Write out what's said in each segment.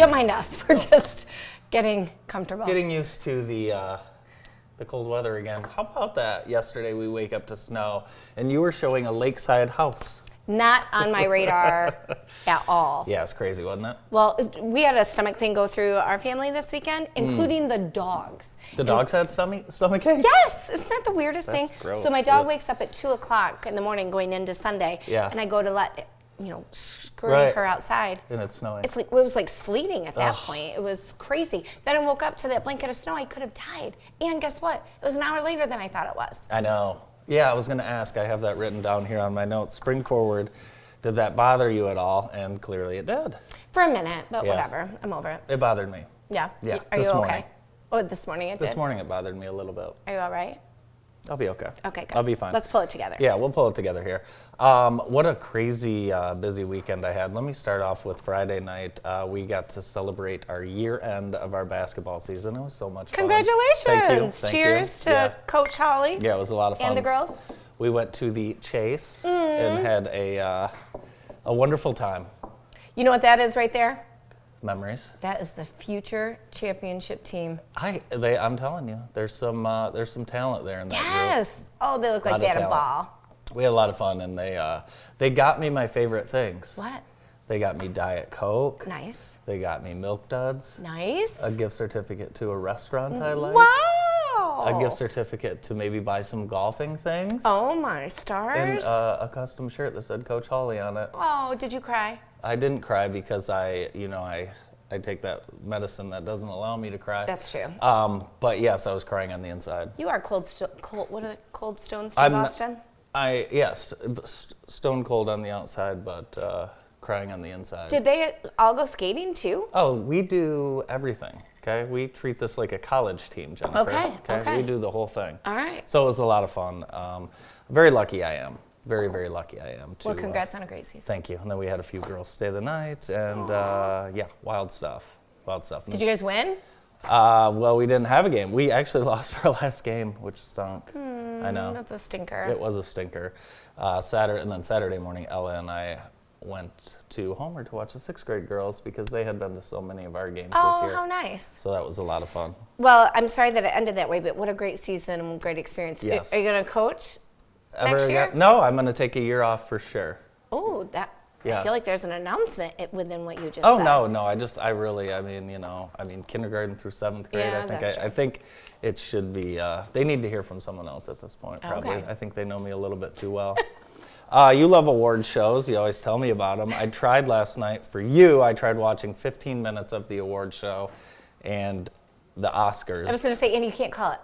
Don't mind us. We're just getting comfortable. Getting used to the cold weather again. How about that? Yesterday we wake up to snow, and you were showing a lakeside house. Not on my radar at all. Yeah, it's crazy, wasn't it? Well, we had a stomach thing go through our family this weekend, including the dogs. The dogs had stomach aches? Yes! Isn't that the weirdest That's thing? gross. So my dog Ugh. wakes up at 2 o'clock in the morning going into Sunday, Yeah. and I go to let, scurry Right. her outside. And it's snowing. It was like sleeting at that Ugh. point. It was crazy. Then I woke up to that blanket of snow. I could have died. And guess what? It was an hour later than I thought it was. I know. Yeah, I was going to ask. I have that written down here on my notes. Spring forward. Did that bother you at all? And clearly it did. For a minute, but Yeah. whatever. I'm over it. It bothered me. Yeah. Yeah, Are you this okay? morning. Oh, this morning it did. This morning it bothered me a little bit. Are you all right? I'll be okay. Okay, good. I'll be fine. Let's pull it together. Yeah, we'll pull it together here. What a crazy busy weekend I had. Let me start off with Friday night. We got to celebrate our year end of our basketball season. It was so much fun. Congratulations. Thank you. Cheers to Yeah. Coach Holly Yeah, it was a lot of fun. and the girls. We went to the Chase and had a wonderful time. You know what that is right there? Memories. That is the future championship team. I'm telling you, there's some talent there in that group. Yes. Oh, they look like Lot they of had a talent. ball. We had a lot of fun, and they got me my favorite things. What? They got me Diet Coke. Nice. They got me Milk Duds. Nice. A gift certificate to a restaurant I like. Wow. A gift certificate to maybe buy some golfing things. Oh my And stars. a custom shirt that said Coach Holly on it. Oh, did you cry? I didn't cry because I take that medicine that doesn't allow me to cry. That's true. But yes, I was crying on the inside. You are cold. What are cold stones to I'm- Boston? Yes, stone cold on the outside, but crying on the inside. Did they all go skating too? Oh, we do everything. Okay, we treat this like a college team, Jennifer. Okay. We do the whole thing. All right. So it was a lot of fun. Very lucky I am. Very, very lucky I am. Well, congrats on a great season. Thank you. And then we had a few girls stay the night, and yeah, wild stuff. Wild stuff. Did you guys win? Well, we didn't have a game. We actually lost our last game, which stunk. I know. That's a stinker. It was a stinker. Saturday morning, Ella and I went to Homer to watch the 6th grade girls because they had been to so many of our games this Oh, year. how nice. So that was a lot of fun. Well, I'm sorry that it ended that way, but what a great season and great experience. Yes. Are you going to coach Ever next year? again? No, I'm going to take a year off for sure. Oh, I Yes. feel like there's an announcement within what you just Oh said. no! I mean, kindergarten through 7th grade. Yeah, that's true. I think it should be. They need to hear from someone else at this point. Probably. Okay. I think they know me a little bit too well. You love award shows. You always tell me about them. I tried last night for you. I tried watching 15 minutes of the award show, and the Oscars. I was going to say, and you can't call it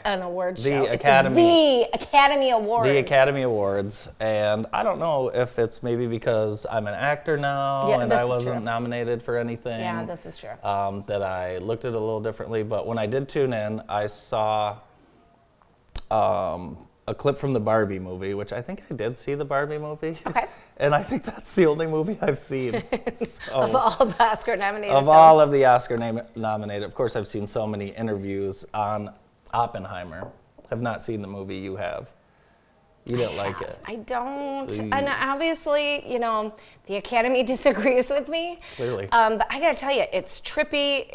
an award show. It's Academy. the Academy Awards. The Academy Awards, and I don't know if it's maybe because I'm an actor now Yeah, and this I is wasn't true. nominated for anything. Yeah, this is true. That I looked at it a little differently, but when I did tune in, I saw a clip from the Barbie movie, which I think I did see the Barbie movie. Okay. And I think that's the only movie I've seen. Of all the Oscar nominated Of films. all of the Oscar nominated, of course, I've seen so many interviews on Oppenheimer. Have not seen the movie. You have. You didn't like it. I don't. Ooh. And obviously, the Academy disagrees with me. Clearly. But I got to tell you, it's trippy.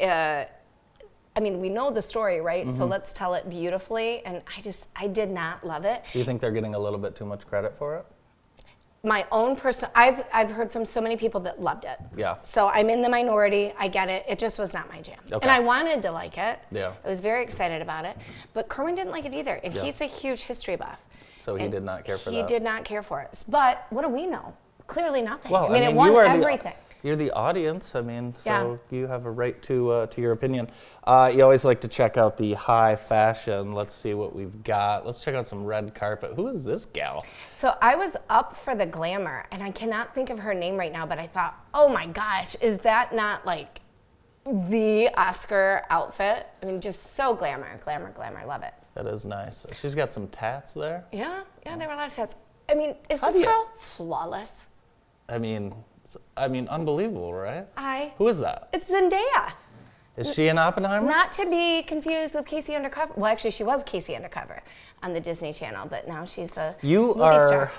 We know the story, right? Mm-hmm. So let's tell it beautifully. And I did not love it. Do you think they're getting a little bit too much credit for it? My own personal, I've heard from so many people that loved it. Yeah. So I'm in the minority. I get it. It just was not my jam. Okay. And I wanted to like it. Yeah. I was very excited about it. But Kerwin didn't like it either. And Yeah. he's a huge history buff. So he And did not care for that. He did not care for it. But what do we know? Clearly nothing. Well, it won you are everything. You're the audience. So Yeah. you have a right to your opinion. You always like to check out the high fashion. Let's see what we've got. Let's check out some red carpet. Who is this gal? So I was up for the glamour, and I cannot think of her name right now, but I thought, oh my gosh, is that not like the Oscar outfit? I mean, just so glamour, love it. That is nice. She's got some tats there. Yeah, there were a lot of tats. I mean, is How this do you- girl flawless? I mean, unbelievable, right? Who is that? It's Zendaya. Is she in Oppenheimer? Not to be confused with Casey Undercover. Well, actually, she was Casey Undercover on the Disney Channel, but now she's a You movie are star.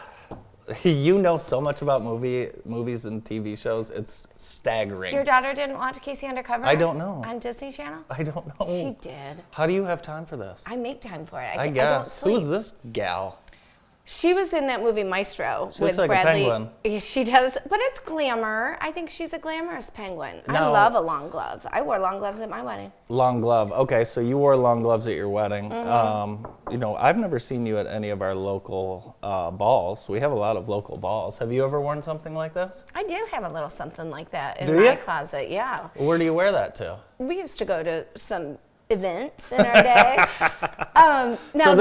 You know so much about movies and TV shows. It's staggering. Your daughter didn't watch Casey Undercover? I don't know. On Disney Channel? I don't know. She did. How do you have time for this? I make time for it. I don't guess. sleep. Who's this gal? She was in that movie Maestro She with looks like Bradley. a penguin. Yeah, she does, but it's glamour. I think she's a glamorous penguin. I No. love a long glove. I wore long gloves at my wedding. Long glove. Okay, so you wore long gloves at your wedding. Mm-hmm. I've never seen you at any of our local balls. We have a lot of local balls. Have you ever worn something like this? I do have a little something like that in Do my ya? closet. Yeah, Where do you wear that to? we used to go to some events in our day. Now So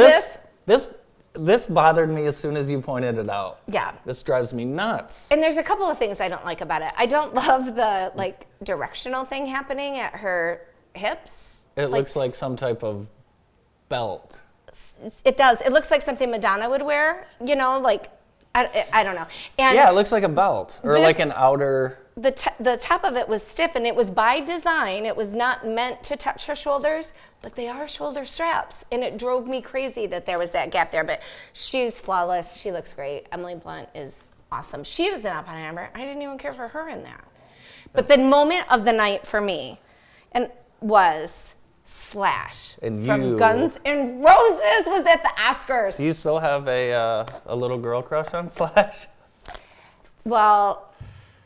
this bothered me as soon as you pointed it out. Yeah. This drives me nuts. And there's a couple of things I don't like about it. I don't love the directional thing happening at her hips. It looks like some type of belt. It does. It looks like something Madonna would wear. I don't know. And Yeah, it looks like a belt or like This- an outer. the top of it was stiff, and it was by design. It was not meant to touch her shoulders, but they are shoulder straps, and it drove me crazy that there was that gap there. But she's flawless. She looks great. Emily Blunt is awesome. She was in Oppenheimer. I didn't even care for her in that. But the moment of the night for me, was Slash And from you- Guns N' Roses was at the Oscars. Do you still have a little girl crush on Slash? Well,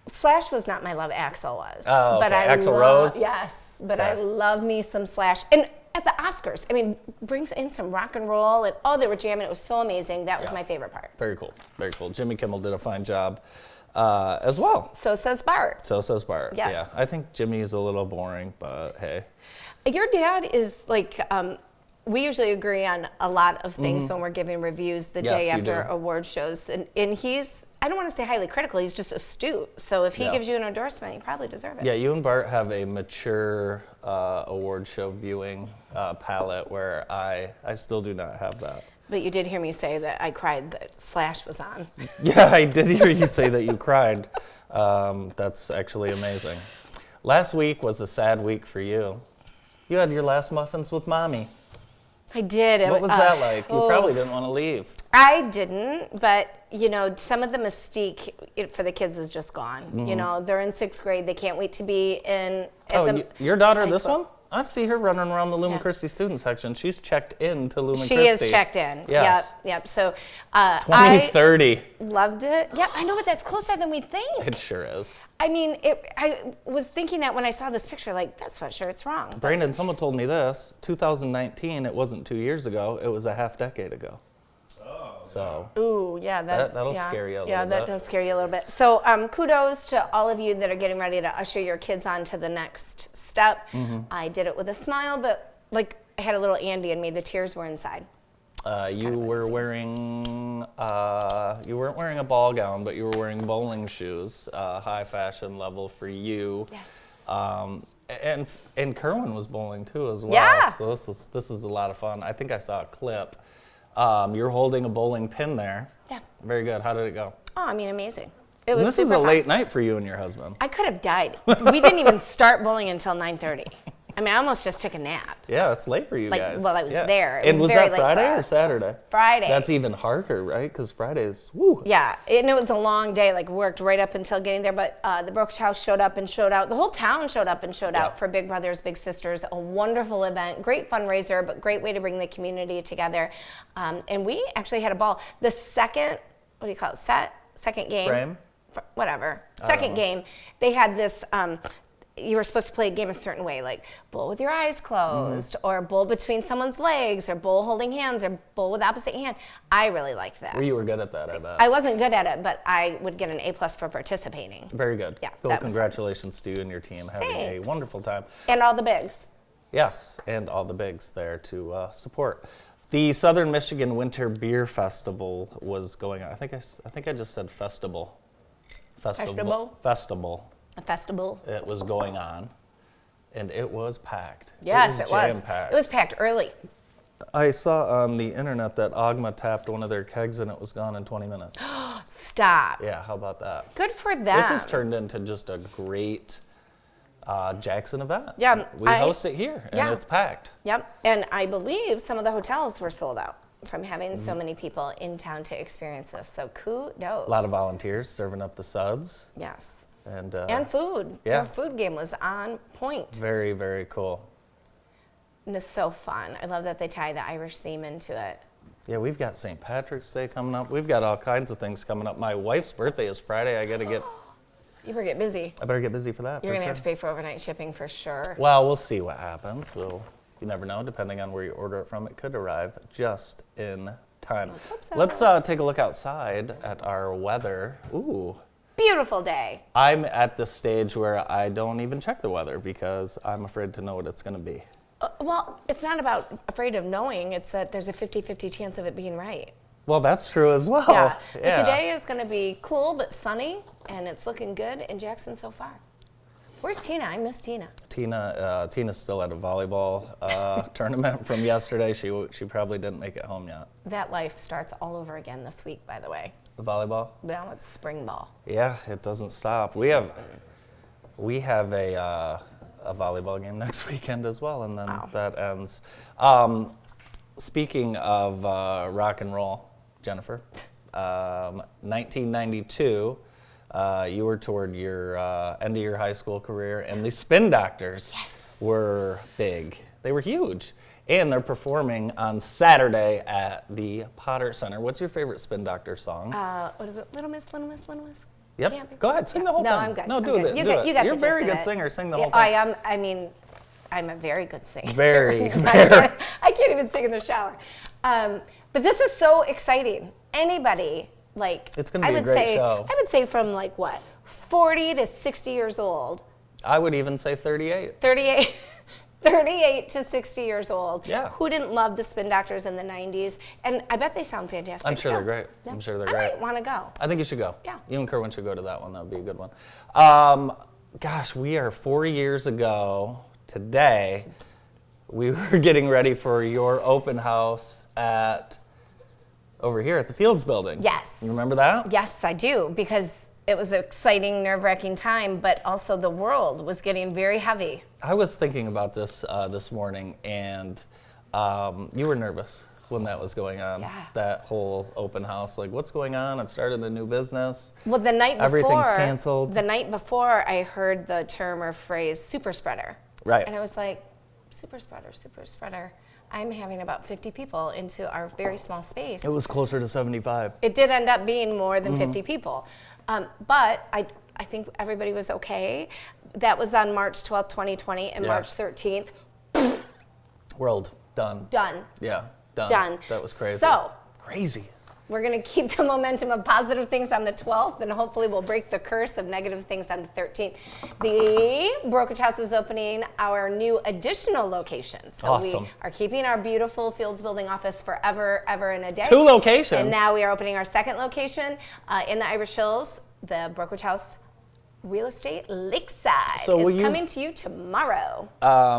Slash was not my love. Axl was. Oh, But okay. I Axl love, Rose? Yes, but I Okay. love me some Slash. And at the Oscars, I mean, brings in some rock and roll, and they were jamming. It was so amazing. That was my favorite part. Very cool. Very cool. Jimmy Kimmel did a fine job as well. So says Bart. So says Bart. Yes. Yeah. I think Jimmy's a little boring, but hey. Your dad is like, we usually agree on a lot of things when we're giving reviews the Yes, day you after do. award shows. And he's, I don't want to say highly critical, he's just astute. So if he Yeah. gives you an endorsement, you probably deserve it. Yeah, you and Bart have a mature award show viewing palette where I still do not have that. But you did hear me say that I cried that Slash was on. Yeah, I did hear you say that you cried. That's actually amazing. Last week was a sad week for you. You had your last muffins with Mommy. I did. What was that like? You probably didn't want to leave. I didn't, but some of the mystique for the kids is just gone. They're in 6th grade. They can't wait to be in. Your daughter, high this school. one? I see her running around the Lumen Yeah. Christi student section. She's checked in to Lumen Christi. She is checked in. Yes. Yep. So 2030. I loved it. Yeah, I know, but that's closer than we think. It sure is. I mean, I was thinking that when I saw this picture, like, that sweatshirt's wrong. Brandon, someone told me this. 2019, it wasn't 2 years ago. It was a half decade ago. So Ooh, yeah, that'll scare you a little Yeah, that bit. does scare you a little bit. So kudos to all of you that are getting ready to usher your kids on to the next step. Mm-hmm. I did it with a smile, but I had a little Andy in me. The tears were inside. you were wearing, you weren't wearing a ball gown, but you were wearing bowling shoes, high fashion level for you. Yes. And Kerwin was bowling too as well. Yeah. So this is a lot of fun. I think I saw a clip. You're holding a bowling pin there. Yeah. Very good. How did it go? Oh, I mean, amazing. It And was this is super a fun. late night for you and your husband. I could have died. We didn't even start bowling until 9:30. I mean, I almost just took a nap. Yeah, it's late for you guys. Well, I was Yeah. there. It And was was very that late for Friday or us. Saturday? Friday. That's even harder, right? Because Fridays, woo. Yeah, and it was a long day. Worked right up until getting there. But the Brooks House showed up and showed out. The whole town showed up and showed Yeah. out for Big Brothers Big Sisters. A wonderful event, great fundraiser, but great way to bring the community together. And we actually had a ball. The second, what do you call it? Second game. Frame? Whatever. don't Second know. game. They had this. You were supposed to play a game a certain way, like bowl with your eyes closed, or bowl between someone's legs, or bowl holding hands, or bowl with opposite hand. I really liked that. Well, you were good at that, I bet. I wasn't good at it, but I would get an A+ for participating. Very good. Yeah, Well, that was fun. congratulations to you and your team having Thanks. a wonderful time. And all the bigs. Yes, and all the bigs there to support. The Southern Michigan Winter Beer Festival was going on. I think I just said festival. Festival? Festival. A festival. It was going on, and it was packed. Yes, it was. Jam-packed. It was packed early. I saw on the internet that Ogma tapped one of their kegs and it was gone in 20 minutes. Stop. Yeah, how about that? Good for them. This has turned into just a great Jackson event. Yeah, We I- host it here, and yeah. it's packed. Yep. And I believe some of the hotels were sold out. from having so many people in town to experience this. So kudos. A lot of volunteers serving up the suds. Yes. And Food. Yeah. Their food game was on point. very, very cool. And it's so fun. I love that they tie the Irish theme into it. Yeah, we've got St. Patrick's Day coming up. We've got all kinds of things coming up. My wife's birthday is Friday. I You better get busy. better get busy for that. You're for going to sure. have to pay for overnight shipping for sure. Well, we'll see what happens. You never know. Depending on where you order it from, it could arrive just in time. Let's hope so. Let's take a look outside at our weather. Ooh. Beautiful day. I'm at the stage where I don't even check the weather because I'm afraid to know what it's going to be. Well, it's not about afraid of knowing. It's that there's a 50-50 chance of it being right. Well, that's true as well. Yeah. But today is going to be cool but sunny, and it's looking good in Jackson so far. Where's Tina? I miss Tina. Tina's still at a volleyball tournament from yesterday. She probably didn't make it home yet. That life starts all over again this week, by the way. The volleyball? Now it's spring ball. Yeah, it doesn't stop. We have a volleyball game next weekend as well, and then that ends. Speaking of rock and roll, Jennifer, 1992, you were toward your end of your high school career, and the Spin Doctors were big. They were huge. And they're performing on Saturday at the Potter Center. What's your favorite Spin Doctor song? What is it? Little Miss, Little Miss, Little Miss? Yep. Go ahead, sing the whole thing. No, I'm good. No, I'm do good. it. You do got, it. you got You're a the gist very of good it. singer. Sing the whole thing. I am. I mean, I'm a very good singer. Very, very. I can't even sing in the shower. But this is so exciting. Anybody, like, It's gonna be a great show. I would say from like what, 40 to 60 years old. I would even say 38. 38 to 60 years old. Yeah. Who didn't love the Spin Doctors in the 90s? And I bet they sound fantastic. I'm sure they're too. great. Yeah. I'm sure they're I great. might want to go. I think you should go. Yeah. You and Kerwin should go to that one. That would be a good one. Gosh, we are 4 years ago today. We were getting ready for your open house over here at the Fields Building. Yes. You remember that? Yes, I do, because it was an exciting, nerve-wracking time, but also the world was getting very heavy. I was thinking about this this morning, and you were nervous when that was going on. Yeah. That whole open house, like, what's going on? I've started a new business. Well, the night before, Everything's canceled. The night before, I heard the term or phrase super spreader. Right. And I was like, super spreader, super spreader. I'm having about 50 people into our very small space. It was closer to 75. It did end up being more than Mm-hmm. 50 people. But I think everybody was okay. That was on March 12th, 2020, and Yeah. March 13th, World done. done. Yeah, done. Done. That was crazy. So, Crazy. we're going to keep the momentum of positive things on the 12th, and hopefully we'll break the curse of negative things on the 13th. The Brokerage House is opening our new additional location. So Awesome. we are keeping our beautiful Fields Building office forever, ever and a day. 2 locations. And now we are opening our second location in the Irish Hills, the Brokerage House Real Estate Lakeside So will is you- coming to you tomorrow.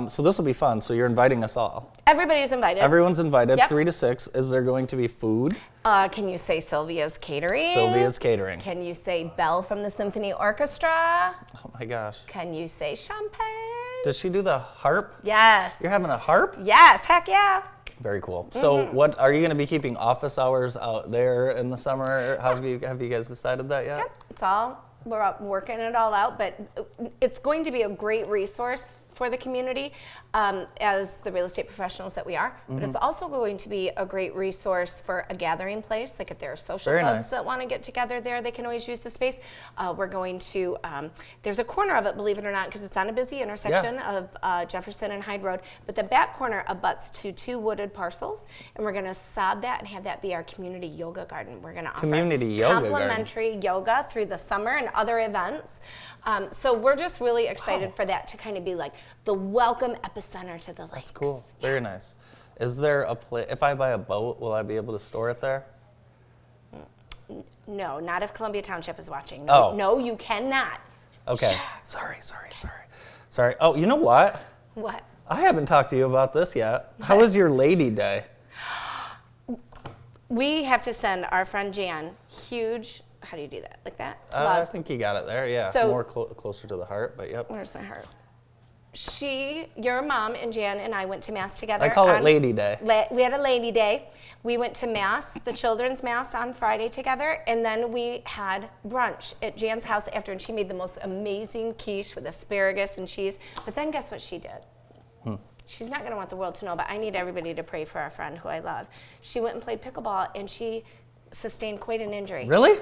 So this will be fun. So you're inviting us all. Everybody's invited. Everyone's invited, Yep. 3 to 6. Is there going to be food? Can you say Sylvia's Catering? Sylvia's Catering. Can you say Belle from the Symphony Orchestra? Oh my gosh. Can you say champagne? Does she do the harp? Yes. You're having a harp? Yes, heck yeah. Very cool. So what are you going to be keeping office hours out there in the summer? Have you guys decided that yet? Yep, it's all, we're up working it all out, but it's going to be a great resource for the community as the real estate professionals that we are. But it's also going to be a great resource for a gathering place. Like if there are social Very clubs nice. that want to get together there, they can always use the space. We're going to, there's a corner of it, believe it or not, because it's on a busy intersection of Jefferson and Hyde Road, but the back corner abuts to 2 wooded parcels, and we're going to sod that and have that be our community yoga garden. We're going to offer Community yoga garden. complimentary yoga through the summer and other events. So we're just really excited for that to kind of be like the welcome epicenter to the lakes. That's cool. Very nice. Is there a place, if I buy a boat, will I be able to store it there? No, not if Columbia Township is watching. No, Oh. no, you cannot. Okay. Sorry. Oh, you know what? What? I haven't talked to you about this yet. How was your Lady Day? We have to send our friend Jan huge. How do you do that? Like that? I Love. think you got it there. Yeah. So- More closer to the heart, but yep. Where's my heart? Your mom and Jan and I went to Mass together. I call it Lady Day. We had a Lady Day. We went to Mass, the children's Mass on Friday together, and then we had brunch at Jan's house after, and she made the most amazing quiche with asparagus and cheese. But then guess what she did? She's not going to want the world to know, but I need everybody to pray for our friend who I love. She went and played pickleball, and she sustained quite an injury. Really?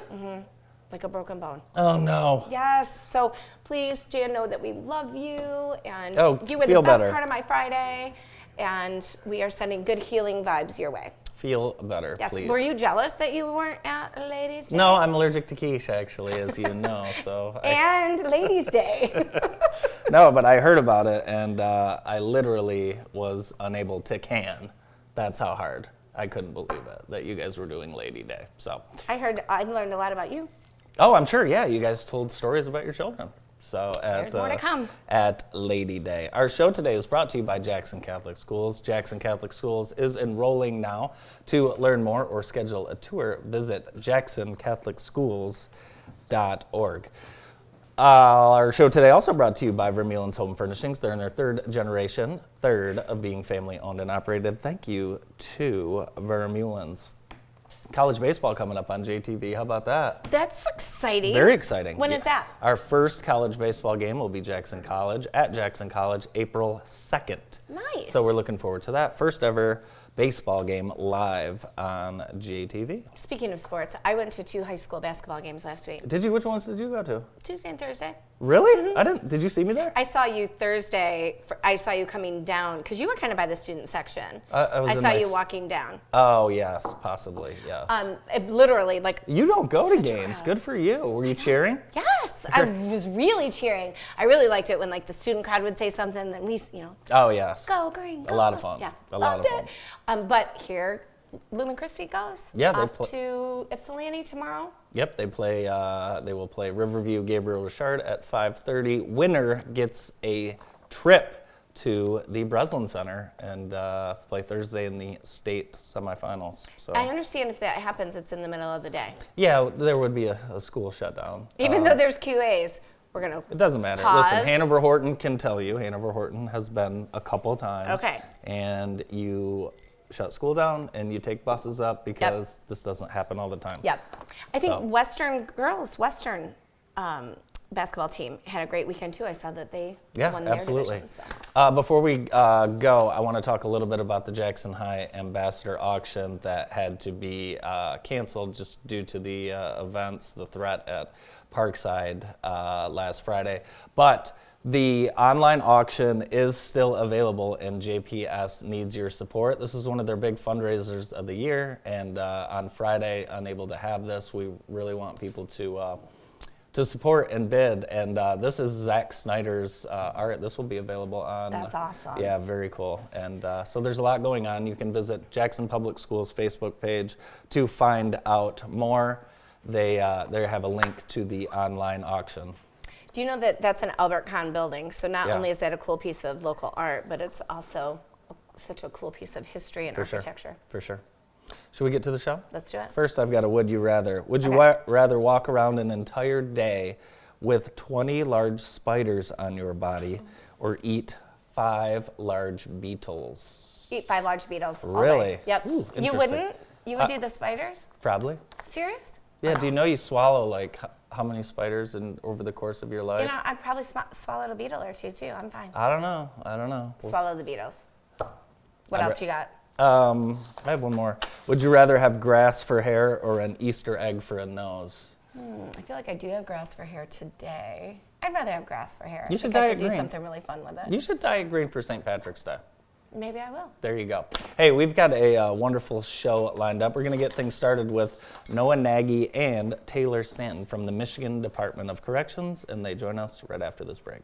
Like a broken bone. Oh, no. Yes. So please, Jan, know that we love you, and you were feel the best better. part of my Friday, and we are sending good healing vibes your way. Feel better, Yes. please. Were you jealous that you weren't at Ladies' Day? No, I'm allergic to quiche, actually, as you know. So And Ladies' Day. No, but I heard about it, and I literally was unable to can. That's how hard. I couldn't believe it, that you guys were doing Lady Day. So. I learned a lot about you. Oh, I'm sure, yeah. You guys told stories about your children. So There's more to come. At Lady Day. Our show today is brought to you by Jackson Catholic Schools. Jackson Catholic Schools is enrolling now. To learn more or schedule a tour, visit jacksonCatholicSchools.org. Our show today also brought to you by Vermeulen's Home Furnishings. They're in their third of being family owned and operated. Thank you to Vermeulen's. College baseball coming up on JTV. How about that? That's exciting. Very exciting. When is that? Our first college baseball game will be Jackson College at Jackson College, April 2nd. Nice. So we're looking forward to that. First ever baseball game live on JTV. Speaking of sports, I went to 2 high school basketball games last week. Did you? Which ones did you go to? Tuesday and Thursday. Really? I didn't. Did you see me there? I saw you Thursday. I saw you coming down because you were kind of by the student section. I saw you walking down. Oh yes, possibly yes. Literally, like. You don't go to such a games. crowd. Good for you. Were you cheering? Yes, I was really cheering. I really liked it when like the student crowd would say something. At least Oh yes. Go green. Go A lot of blue. fun. Yeah, A lot loved of it. But here, Lumen Christi goes. Yeah, they off to Ypsilanti tomorrow. Yep, they play. They will play Riverview Gabriel Richard at 5:30. Winner gets a trip to the Breslin Center and play Thursday in the state semifinals. So I understand if that happens, it's in the middle of the day. yeah, there would be a school shutdown. Even though there's QAs, we're gonna. It doesn't matter. Pause. Listen, Hanover Horton can tell you. Hanover Horton has been a couple times. Okay. And you shut school down and you take buses up because this doesn't happen all the time. Yep. I think So. Western basketball team had a great weekend too. I saw that they won their absolutely. division. So. Before we go, I want to talk a little bit about the Jackson High Ambassador auction that had to be canceled just due to the events, the threat at Parkside last Friday. But the online auction is still available, and JPS needs your support. This is one of their big fundraisers of the year, and on Friday, unable to have this, we really want people to support and bid. And this is Zach Snyder's art. This will be available on. That's awesome. Yeah, very cool. And so there's a lot going on. You can visit Jackson Public Schools Facebook page to find out more. They have a link to the online auction. Do you know that that's an Albert Kahn building? So not Yeah. only is that a cool piece of local art, but it's also such a cool piece of history and architecture. For sure. Should we get to the show? Let's do it. First, I've got a would you rather. Would you rather walk around an entire day with 20 large spiders on your body or eat 5 large beetles? Eat 5 large beetles. All Really? day. Yep. Ooh, You interesting. wouldn't? You would do the spiders? Probably. Serious? Yeah, do you know you swallow like how many spiders over the course of your life? You know, I'd probably swallowed a beetle or two too. I'm fine. I don't know. We'll Swallow the beetles. What else you got? I have one more. Would you rather have grass for hair or an Easter egg for a nose? I feel like I do have grass for hair today. I'd rather have grass for hair. You should I dye could it do green. something really fun with it. You should dye it green for St. Patrick's Day. Maybe I will. There you go. Hey, we've got a wonderful show lined up. We're going to get things started with Noah Nagy and Taylor Stanton from the Michigan Department of Corrections, and they join us right after this break.